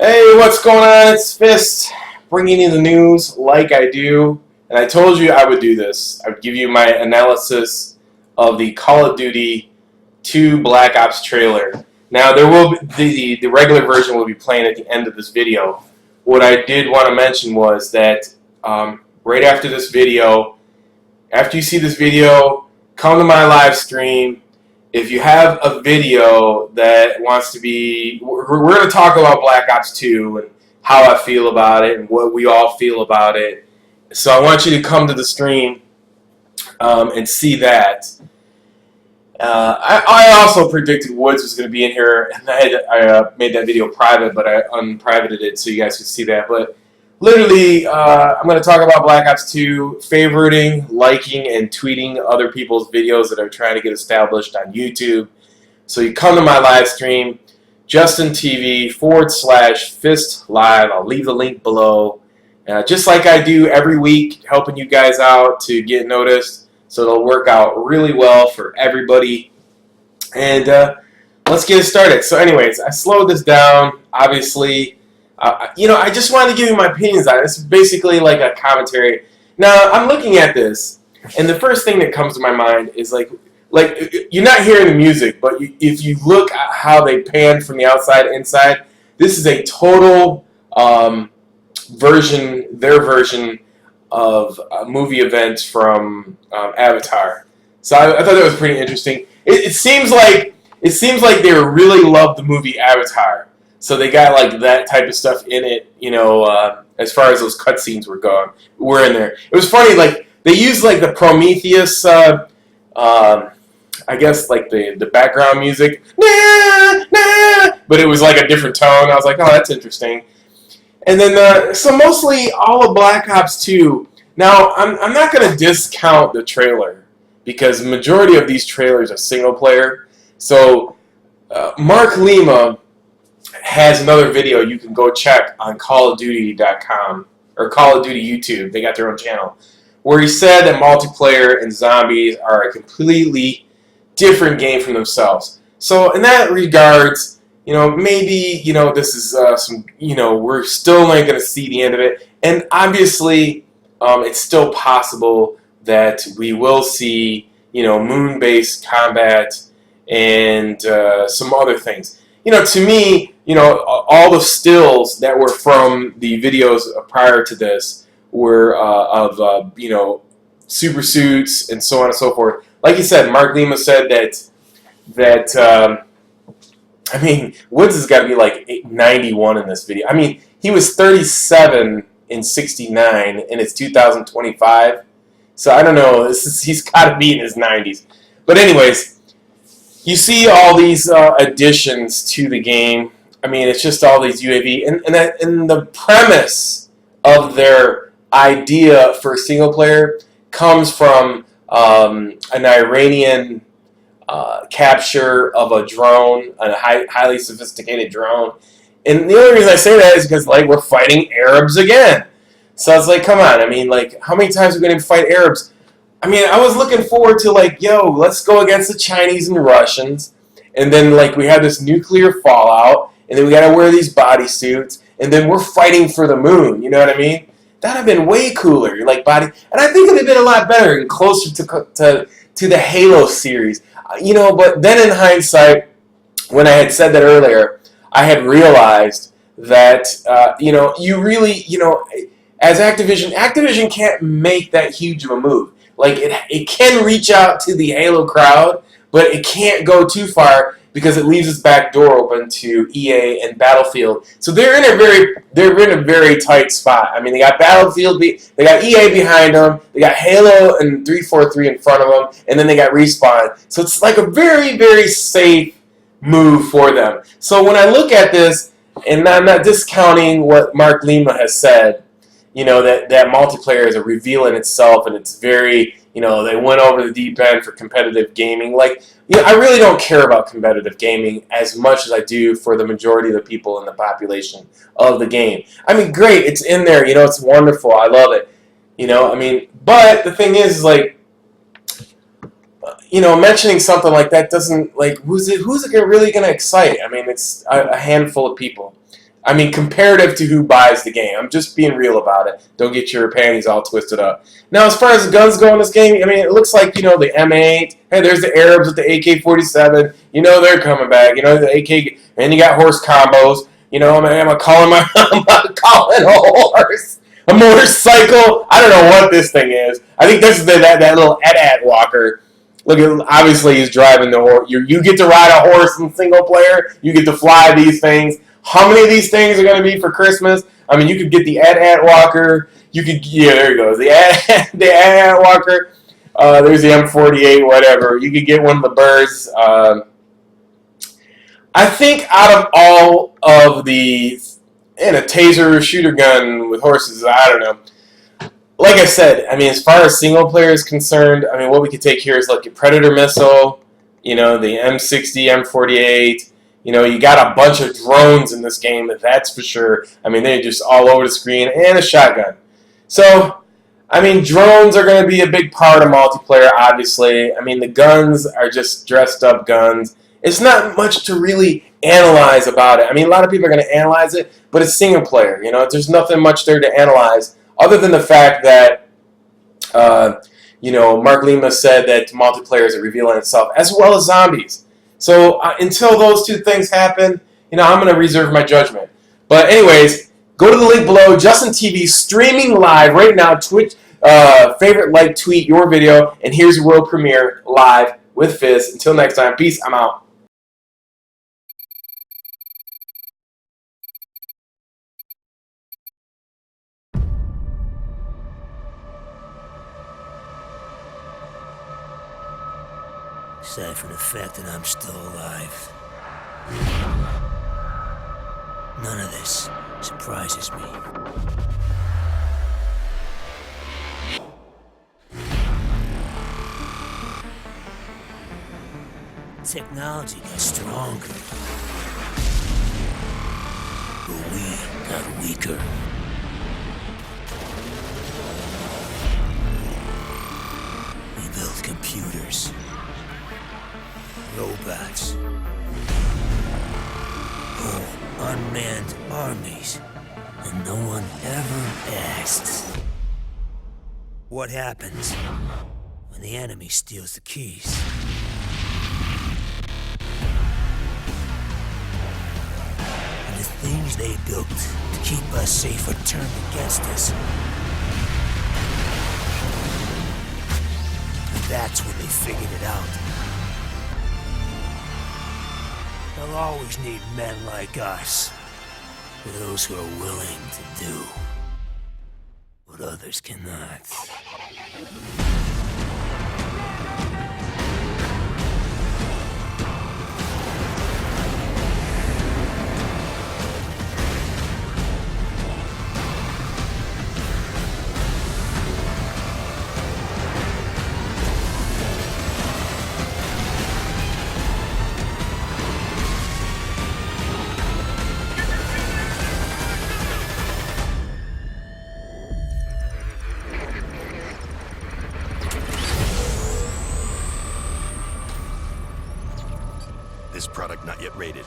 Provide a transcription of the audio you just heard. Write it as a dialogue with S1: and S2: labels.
S1: Hey, what's going on? It's Fist, bringing you the news like I do. And I told you I would do this. I would give you my analysis of the Call of Duty 2 Black Ops trailer. Now, there will be, the regular version will be playing at the end of this video. What I did want to mention was that right after this video, after you see this video, come to my live stream. If you have a video that wants to be, we're going to talk about Black Ops 2 and how I feel about it and what we all feel about it. So I want you to come to the stream and see that. I also predicted Woods was going to be in here, and I made that video private, but I unprivated it so you guys could see that. But literally, I'm going to talk about Black Ops 2, favoriting, liking, and tweeting other people's videos that are trying to get established on YouTube. So you come to my live stream, JustinTV/Fist Live. I'll leave the link below. Just like I do every week, helping you guys out to get noticed. So it'll work out really well for everybody. And let's get it started. So anyways, I slowed this down, obviously. I just wanted to give you my opinions on it. It's basically like a commentary. Now, I'm looking at this, and the first thing that comes to my mind is like you're not hearing the music, but if you look at how they panned from the outside to inside, this is a total their version of a movie event from Avatar. So I thought that was pretty interesting. It seems like they really love the movie Avatar. So they got like that type of stuff in it, as far as those cutscenes were in there. It was funny, like they used like the Prometheus, I guess like the background music, but it was like a different tone. I was like, oh, that's interesting. And then so mostly all of Black Ops 2. Now I'm not going to discount the trailer because the majority of these trailers are single player. So Mark Lima has another video you can go check on CallOfDuty.com or Call of Duty YouTube. They got their own channel where he said that multiplayer and zombies are a completely different game from themselves. So in that regards, maybe this is we're still not going to see the end of it, and obviously it's still possible that we will see moon-based combat and some other things. To me, all the stills that were from the videos prior to this were of super suits and so on and so forth. Like you said, Mark Lima said that Woods has got to be like 91 in this video. I mean, he was 37 in '69, and it's 2025. So I don't know. He's got to be in his 90s. But anyways, you see all these additions to the game. I mean, it's just all these UAV, and the premise of their idea for single player comes from an Iranian capture of a drone, a highly sophisticated drone. And the only reason I say that is because we're fighting Arabs again. So it's like, come on. I mean, how many times are we going to fight Arabs? I mean, I was looking forward to let's go against the Chinese and the Russians, and then we have this nuclear fallout, and then we got to wear these bodysuits, and then we're fighting for the moon. You know what I mean? That'd have been way cooler, and I think it'd have been a lot better and closer to the Halo series. But then in hindsight, when I had said that earlier, I had realized that you really as Activision can't make that huge of a move. It can reach out to the Halo crowd, but it can't go too far because it leaves its back door open to EA and Battlefield. So they're in a very tight spot. I mean, they got Battlefield, they got EA behind them, they got Halo and 343 in front of them, and then they got Respawn. So it's like a very, very safe move for them. So when I look at this, and I'm not discounting what Mark Lima has said, that multiplayer is a reveal in itself, and it's very, they went over the deep end for competitive gaming. I really don't care about competitive gaming as much as I do for the majority of the people in the population of the game. I mean, great, it's in there, it's wonderful, I love it. But the thing is mentioning something like that doesn't, who's it really going to excite? I mean, it's a handful of people. I mean, comparative to who buys the game. I'm just being real about it. Don't get your panties all twisted up. Now, as far as the guns go in this game, I mean, it looks like, the M8. Hey, there's the Arabs with the AK-47. They're coming back. The AK, and you got horse combos. I'm calling I'm calling a horse. A motorcycle. I don't know what this thing is. I think this is that little AT-AT walker. Look, obviously he's driving the horse. You get to ride a horse in single player. You get to fly these things. How many of these things are going to be for Christmas? I mean, you could get the AT-AT walker. There he goes. The AT-AT walker. There's the M48, whatever. You could get one of the birds. I think out of all of these, and a taser shooter gun with horses, I don't know. Like I said, I mean, as far as single player is concerned, I mean, what we could take here is like a Predator missile, the M60, M48. You got a bunch of drones in this game, that's for sure. I mean, they're just all over the screen, and a shotgun. So, I mean, drones are going to be a big part of multiplayer, obviously. I mean, the guns are just dressed up guns. It's not much to really analyze about it. I mean, a lot of people are going to analyze it, but it's single player. There's nothing much there to analyze other than the fact that, Mark Lima said that multiplayer is revealing itself, as well as zombies. So until those two things happen, I'm going to reserve my judgment. But anyways, go to the link below. Justin TV streaming live right now. Twitch, favorite, like, tweet your video, and here's your world premiere live with Fizz. Until next time, peace. I'm out.
S2: Aside from the fact that I'm still alive, none of this surprises me. Technology got stronger, but we got weaker. We built computers, robots, whole unmanned armies, and no one ever asked what happens when the enemy steals the keys. And the things they built to keep us safe are turned against us. And that's when they figured it out. They'll always need men like us, for those who are willing to do what others cannot.
S3: This product not yet rated.